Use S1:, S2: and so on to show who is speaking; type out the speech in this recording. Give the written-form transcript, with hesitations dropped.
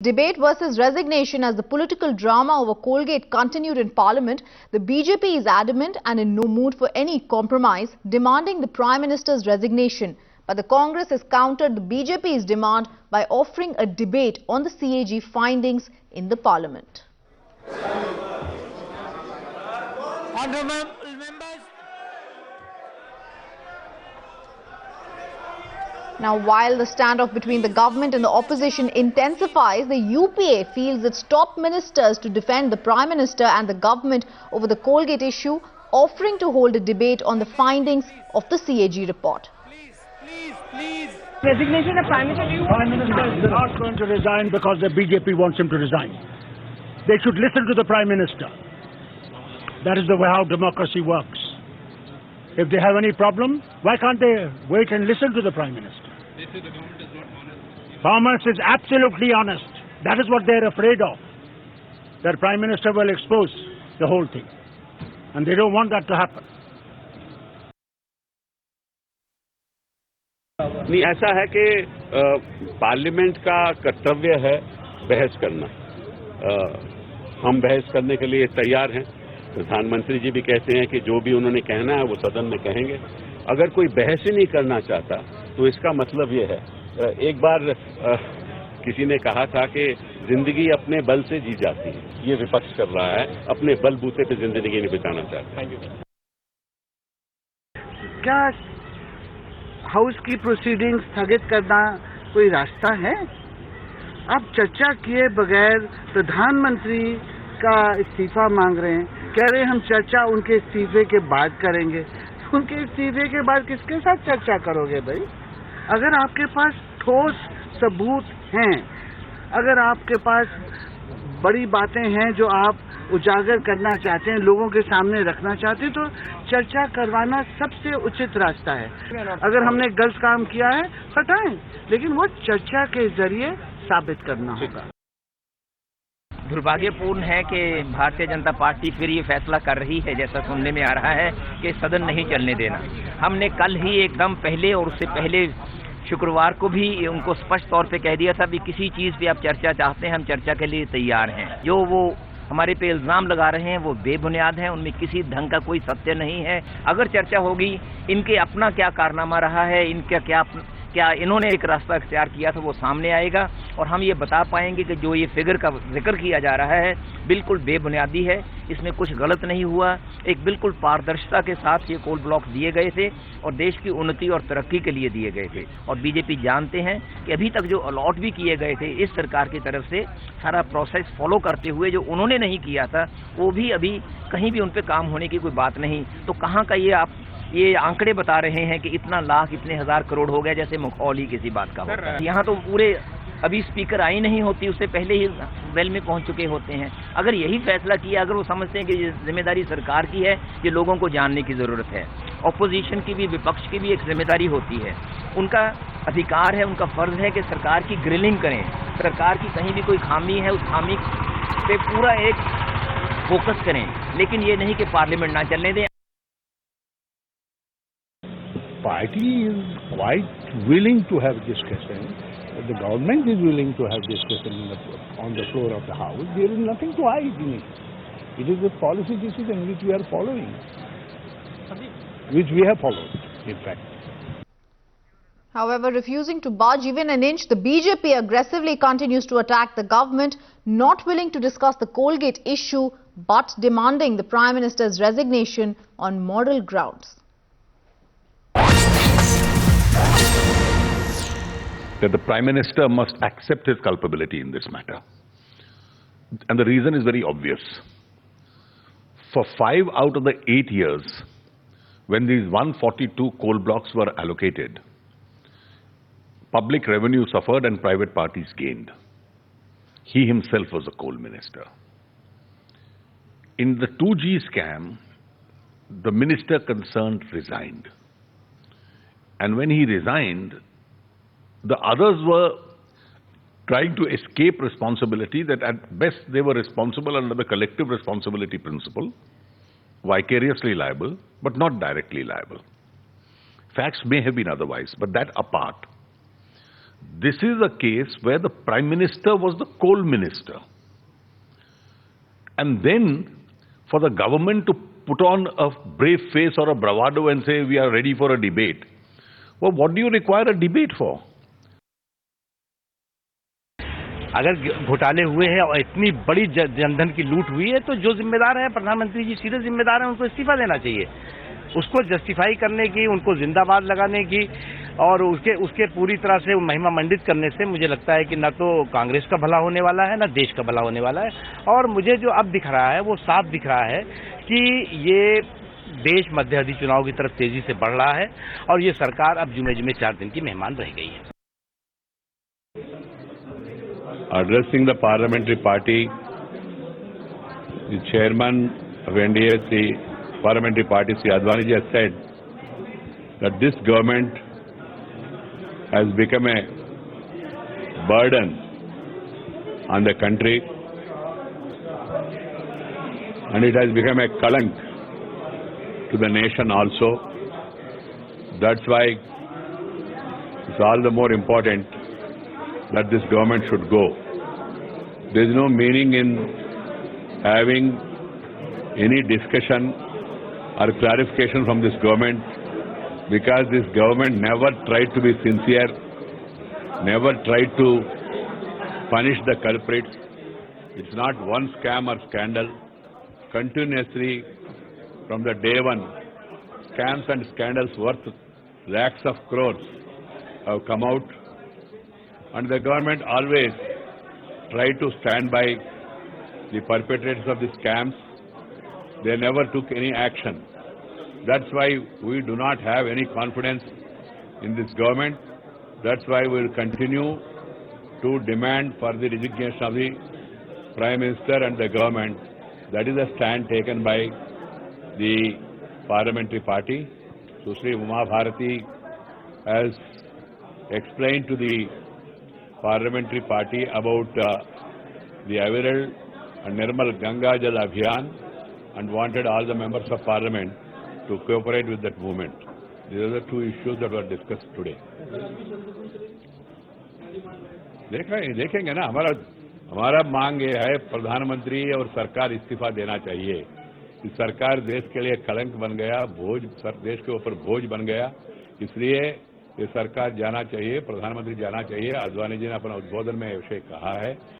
S1: Debate versus resignation as the political drama over Colgate continued in Parliament. The BJP is adamant and in no mood for any compromise, demanding the Prime Minister's resignation. But the Congress has countered the BJP's demand by offering a debate on the CAG findings in the Parliament.
S2: Honourable members.
S1: Now, while the standoff between the government and the opposition intensifies, the UPA feels its top ministers to defend the Prime Minister and the government over the Colgate issue, offering to hold a debate on the findings of the CAG report.
S2: Please.
S3: Resignation of Prime Minister.
S4: Prime Minister is not going to resign because the BJP wants him to resign. They should listen to the Prime Minister. That is the way how democracy works. If they have any problem, why can't they wait and listen to the Prime Minister?
S5: They say the government is not honest.
S4: Farmers is absolutely honest. That is what they're afraid of. That Prime Minister will expose the whole thing. And they don't want that to happen.
S6: नहीं, ऐसा है कि parliament का कर्तव्य है बहस करना। हम बहस करने के लिए तैयार हैं। प्रधानमंत्री जी भी कहते हैं कि जो भी उन्होंने कहना है वो सदन में कहेंगे। अगर कोई बहस ही नहीं करना चाहता तो इसका मतलब ये है, एक बार किसी ने कहा था कि जिंदगी अपने बल से जी जाती है। ये विपक्ष कर रहा है, अपने बलबूते पे जिंदगी नहीं बचाना चाहता।
S3: क्या हाउस की प्रोसीडिंग स्थगित करना कोई रास्ता है? आप चर्चा किए बगैर प्रधानमंत्री का इस्तीफा मांग रहे हैं, कह रहे हैं हम चर्चा उनके इस्तीफे के बाद करेंगे। उनके इस्तीफे के बाद किसके साथ चर्चा करोगे भाई? अगर आपके पास ठोस सबूत हैं, अगर आपके पास बड़ी बातें हैं जो आप उजागर करना चाहते हैं, लोगों के सामने रखना चाहते हैं, तो चर्चा करवाना सबसे उचित रास्ता है। अगर हमने गलत काम किया है हटाएं, लेकिन वो चर्चा के जरिए साबित करना होगा।
S2: दुर्भाग्यपूर्ण है कि भारतीय जनता पार्टी फिर ये फैसला कर रही है, जैसा सुनने में आ रहा है कि सदन नहीं चलने देना। हमने कल ही एकदम पहले और उससे पहले शुक्रवार को भी उनको स्पष्ट तौर पे कह दिया था कि किसी चीज़ पे आप चर्चा चाहते हैं, हम चर्चा के लिए तैयार हैं। जो वो हमारे पे इल्ज़ाम लगा रहे हैं वो बेबुनियाद हैं, उनमें किसी ढंग का कोई सत्य नहीं है। अगर चर्चा होगी, इनके अपना क्या कारनामा रहा है, इनका क्या इन्होंने एक रास्ता इख्तियार किया था, वो सामने आएगा और हम ये बता पाएंगे कि जो ये फिगर का जिक्र किया जा रहा है बिल्कुल बेबुनियादी है, इसमें कुछ गलत नहीं हुआ। एक बिल्कुल पारदर्शिता के साथ ये कोल ब्लॉक दिए गए थे और देश की उन्नति और तरक्की के लिए दिए गए थे। और बीजेपी जानते हैं कि अभी तक जो अलॉट भी किए गए थे इस सरकार की तरफ से, सारा प्रोसेस फॉलो करते हुए जो उन्होंने नहीं किया था वो भी अभी कहीं भी उन पर काम होने की कोई बात नहीं। तो कहाँ का ये आंकड़े बता रहे हैं कि इतना लाख इतने हजार करोड़ हो गया, जैसे मखौल ही किसी बात का होता है। यहाँ तो पूरे अभी स्पीकर आई नहीं होती, उससे पहले ही वेल में पहुंच चुके होते हैं। अगर यही फैसला किया, अगर वो समझते हैं कि ये जिम्मेदारी सरकार की है, ये लोगों को जानने की ज़रूरत है। ऑपोजिशन की भी, विपक्ष की भी एक जिम्मेदारी होती है। उनका अधिकार है, उनका फ़र्ज़ है कि सरकार की ग्रिलिंग करें, सरकार की कहीं भी कोई खामी है उस खामी पे पूरा एक फोकस करें, लेकिन ये नहीं कि पार्लियामेंट ना चलने दें।
S7: Party is quite willing to have discussion. The government is willing to have discussion on the floor of the House. There is nothing to hide in it. It is a policy decision which we are following, which we have followed, in fact.
S1: However, refusing to budge even an inch, the BJP aggressively continues to attack the government, not willing to discuss the Colgate issue, but demanding the Prime Minister's resignation on moral grounds.
S8: That the Prime Minister must accept his culpability in this matter. And the reason is very obvious. For 5 out of the 8 years, when these 142 coal blocks were allocated, public revenue suffered and private parties gained. He himself was a coal minister. In the 2G scam, the minister concerned resigned. And when he resigned, the others were trying to escape responsibility, that at best they were responsible under the collective responsibility principle, vicariously liable, but not directly liable. Facts may have been otherwise, but that apart, This is a case where the Prime Minister was the coal minister. And then for the government to put on a brave face or a bravado and say we are ready for a debate. Well, what do you require a debate for?
S9: अगर घोटाले हुए हैं और इतनी बड़ी जनधन की लूट हुई है तो जो जिम्मेदार है प्रधानमंत्री जी सीधे जिम्मेदार हैं, उनको इस्तीफा देना चाहिए। उसको जस्टिफाई करने की, उनको जिंदाबाद लगाने की और उसके पूरी तरह से महिमा मंडित करने से मुझे लगता है कि न तो कांग्रेस का भला होने वाला है, न देश का भला होने वाला है। और मुझे जो अब दिख रहा है वो साफ दिख रहा है कि ये देश मध्यावधि चुनाव की तरफ तेजी से बढ़ रहा है और ये सरकार अब जुमे जुमे 4 दिन की मेहमान रह गई है।
S6: Addressing the parliamentary party, the chairman of NDA, the parliamentary party, Sri Advani ji, has said that this government has become a burden on the country and it has become a kalank to the nation also. That's why it's all the more important that this government should go. There is no meaning in having any discussion or clarification from this government because this government never tried to be sincere, never tried to punish the culprits. It's not one scam or scandal. Continuously from the day one, scams and scandals worth lakhs of crores have come out. And the government always tried to stand by the perpetrators of the scams. They never took any action. That's why we do not have any confidence in this government. That's why we will continue to demand for the resignation of the Prime Minister and the government. That is a stand taken by the parliamentary party. Sushri Uma Bharati has explained to the parliamentary party about the Aviral and Nirmal Ganga Jal Abhiyan and wanted all the members of parliament to cooperate with that movement. These are the two issues that were discussed today. देखेंगे ना, हमारा मांग ये है प्रधानमंत्री और सरकार इस्तीफा देना चाहिए। इस सरकार देश के लिए कलंक बन गया, बोझ देश के ऊपर बोझ बन गया, इसलिए ये सरकार जाना चाहिए, प्रधानमंत्री जाना चाहिए। आडवाणी जी ने अपना उद्बोधन में ये विषय कहा है।